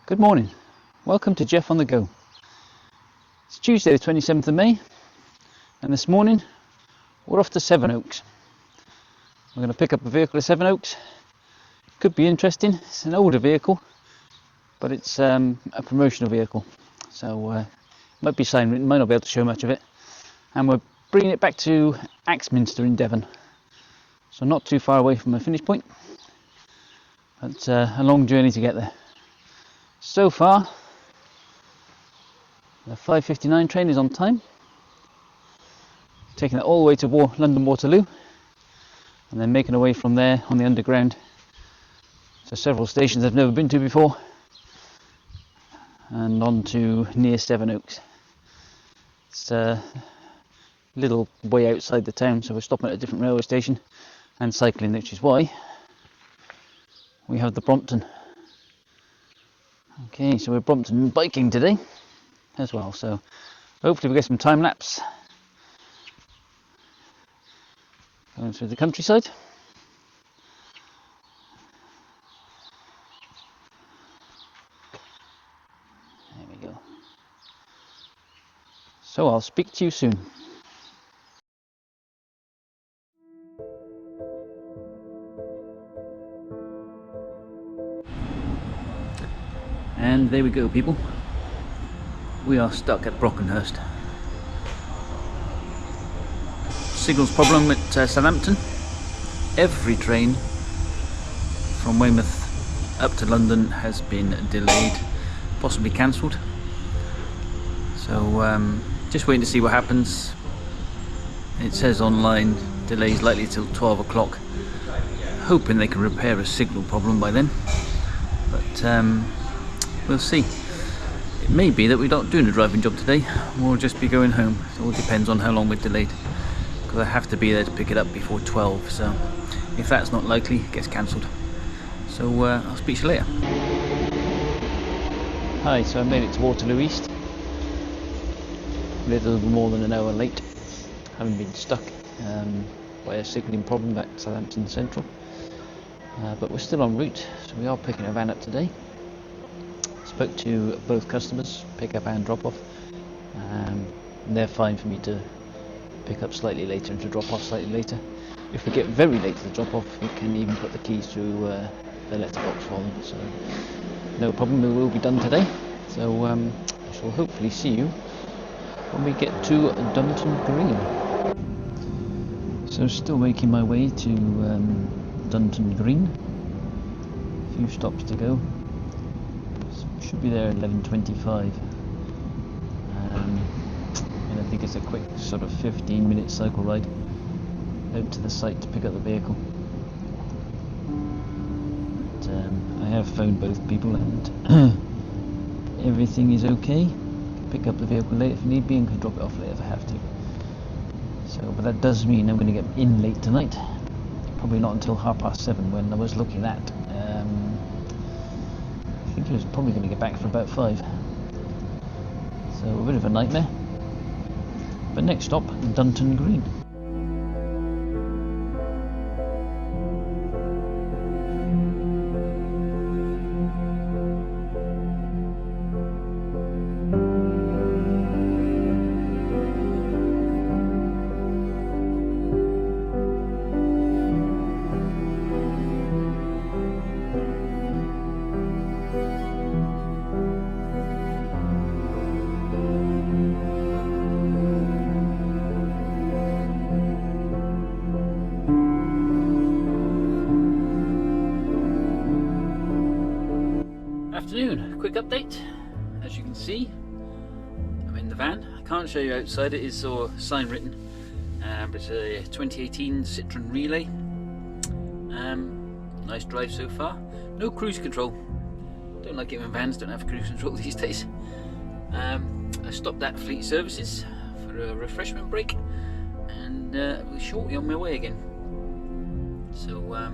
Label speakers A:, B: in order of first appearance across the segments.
A: Good morning, welcome to Jeff on the Go. It's Tuesday the 27th of May and this morning we're off to Sevenoaks. We're going to pick up a vehicle at Sevenoaks. Could be interesting. It's an older vehicle but it's a promotional vehicle, so might be sign written, might not be able to show much of it, and we're bringing it back to Axminster in Devon, so not too far away from the finish point, but a long journey to get there. So far the 5:59 train is on time, taking it all the way to London Waterloo and then making our way from there on the underground to several stations I've never been to before and on to near Sevenoaks. It's a little way outside the town, so we're stopping at a different railway station and cycling, which is why we have the Brompton. Okay, so we're Brompton biking today as well, so hopefully we get some time lapse going through the countryside. There we go. So I'll speak to you soon. And there we go, people. We are stuck at Brockenhurst. Signals problem at Southampton. Every train from Weymouth up to London has been delayed, possibly cancelled. So just waiting to see what happens. It says online delays likely till 12 o'clock. Hoping they can repair a signal problem by then. But we'll see. It may be that we're not doing a driving job today, we'll just be going home. It all depends on how long we're delayed, because I have to be there to pick it up before 12, so if that's not likely, it gets cancelled. So I'll speak to you later. Hi, so I made it to Waterloo East. A little more than an hour late, having been stuck by a signalling problem at Southampton Central. But we're still en route, so we are picking a van up today. Spoke to both customers, pick up and drop off. They're fine for me to pick up slightly later and to drop off slightly later. If we get very late to the drop off, we can even put the keys through the letterbox for them. So no problem, it will be done today. So I shall hopefully see you when we get to Dunton Green. So still making my way to Dunton Green. A few stops to go. Should be there at 11:25, and I think it's a quick sort of 15-minute cycle ride out to the site to pick up the vehicle. But, I have phoned both people and everything is okay. Pick up the vehicle later if need be and can drop it off later if I have to. So, but that does mean I'm going to get in late tonight. Probably not until 7:30 when I was looking at. I think he was probably going to get back for about 5. So a bit of a nightmare. But next stop, Dunton Green. Afternoon, quick update. As you can see, I'm in the van. I can't show you outside, it is all sign written, but it's a 2018 Citroen Relay. Nice drive so far. No cruise control. Don't like it when vans don't have cruise control these days. I stopped at Fleet Services for a refreshment break and we're shortly on my way again. So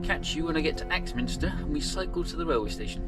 A: catch you when I get to Axminster and we cycle to the railway station.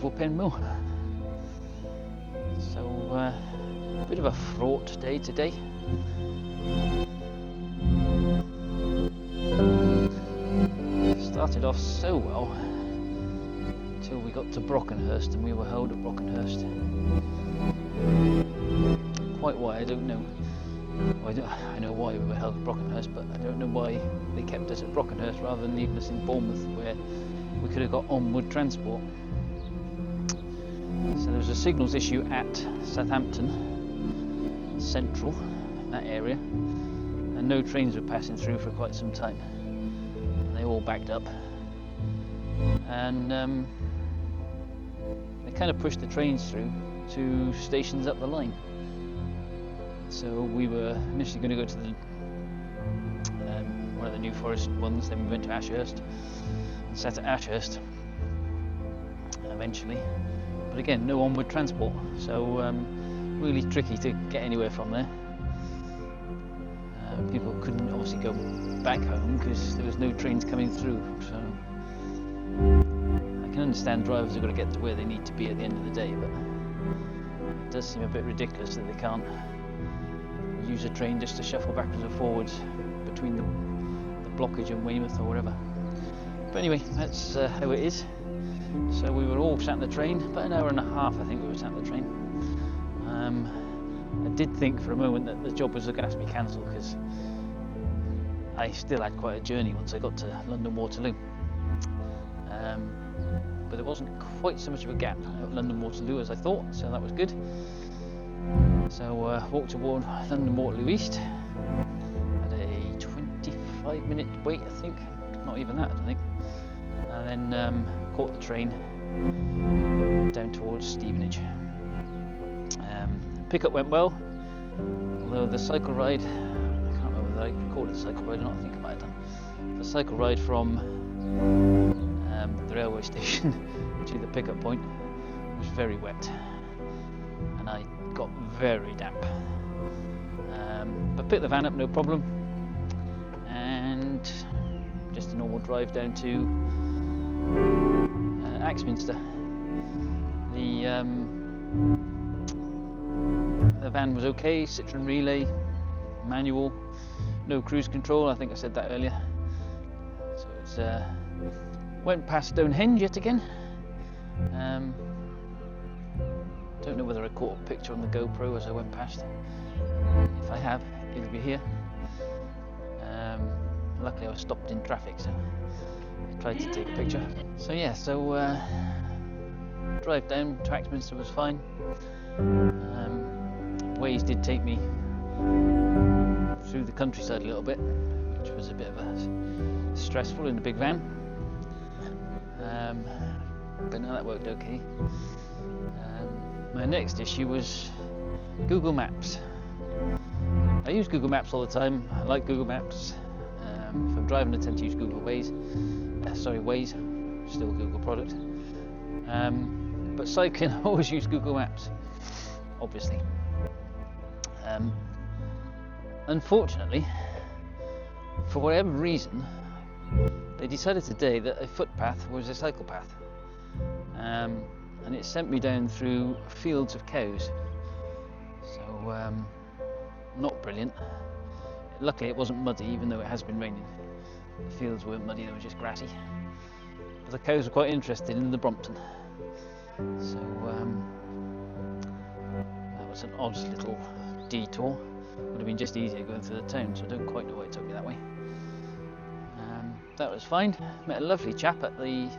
A: Yeovil Pen Mill. So a bit of a fraught day today. Started off so well until we got to Brockenhurst, and we were held at Brockenhurst. Quite why, I don't know. I know why we were held at Brockenhurst, but I don't know why they kept us at Brockenhurst rather than leaving us in Bournemouth, where we could have got onward transport. So there was a signals issue at Southampton Central, that area, and no trains were passing through for quite some time. They all backed up, and they kind of pushed the trains through to stations up the line. So we were initially going to go to the one of the New Forest ones, then we went to Ashurst and sat at Ashurst eventually, but again no onward transport, so really tricky to get anywhere from there. People couldn't obviously go back home because there was no trains coming through, so I can understand drivers have got to get to where they need to be at the end of the day, but it does seem a bit ridiculous that they can't use a train just to shuffle backwards and forwards between the blockage and Weymouth or whatever. But anyway, that's how it is. So we were all sat in the train, about an hour and a half I think we were sat in the train. I did think for a moment that the job was going to have to be cancelled, because I still had quite a journey once I got to London Waterloo. But there wasn't quite so much of a gap at London Waterloo as I thought, so that was good. So walked toward London Waterloo East, had a 25-minute wait I think, not even that I don't think, and then caught the train down towards Stevenage. Pickup went well, although the cycle ride, I can't remember whether I recorded the cycle ride or not, I think I might have done. The cycle ride from the railway station to the pickup point was very wet, and I got very damp. But picked the van up no problem, and just a normal drive down to Axminster. The van was okay, Citroen relay, manual, no cruise control, I think I said that earlier. So it's went past Stonehenge yet again. Don't know whether I caught a picture on the GoPro as I went past. If I have, it'll be here. Luckily I was stopped in traffic, so I tried to take a picture. So yeah, drive down to Axminster was fine. Waze did take me through the countryside a little bit, which was a bit of a stressful in the big van. But no, that worked okay. My next issue was Google Maps. I use Google Maps all the time. I like Google Maps. If I'm driving, I tend to use Google Waze. Waze, still a Google product. But cycling, I always use Google Maps, obviously. Unfortunately, for whatever reason, they decided today that a footpath was a cycle path, and it sent me down through fields of cows. So not brilliant. Luckily it wasn't muddy, even though it has been raining. The fields weren't muddy, they were just grassy. But the cows were quite interested in the Brompton. So that was an odd little detour. Would have been just easier going through the town, so I don't quite know why it took me that way. That was fine. Met a lovely chap at the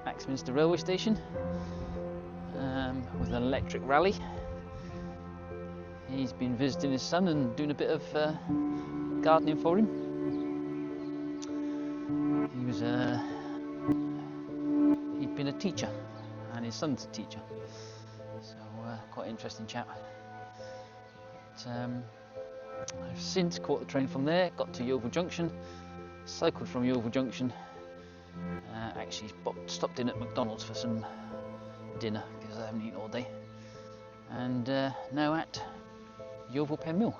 A: Axminster railway station with an electric rally. He's been visiting his son and doing a bit of gardening for him. He'd been a teacher, and his son's a teacher, so quite interesting chap. But, I've since caught the train from there, got to Yeovil Junction, cycled from Yeovil Junction, actually stopped in at McDonald's for some dinner because I haven't eaten all day, and now at Yeovil Pen Mill.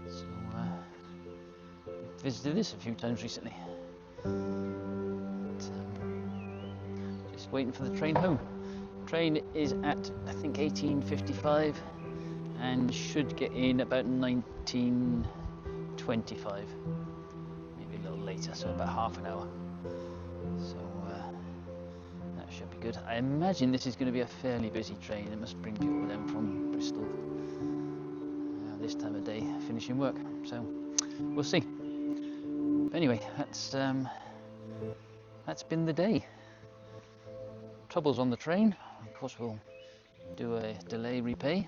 A: So visited this a few times recently. just waiting for the train home. Train is at, I think, 18:55 and should get in about 19:25, maybe a little later, so about half an hour. So that should be good. I imagine this is going to be a fairly busy train. It must bring people then from Bristol this time of day, finishing work. So we'll see. But anyway, that's been the day. Troubles on the train. Of course, we'll do a delay repay.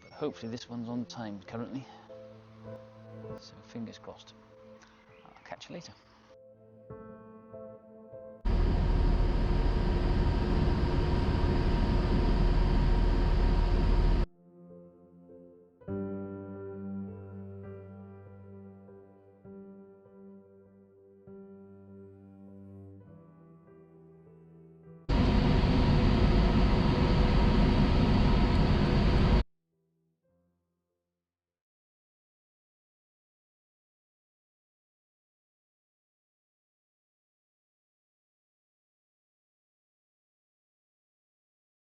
A: But hopefully this one's on time currently. So fingers crossed. I'll catch you later.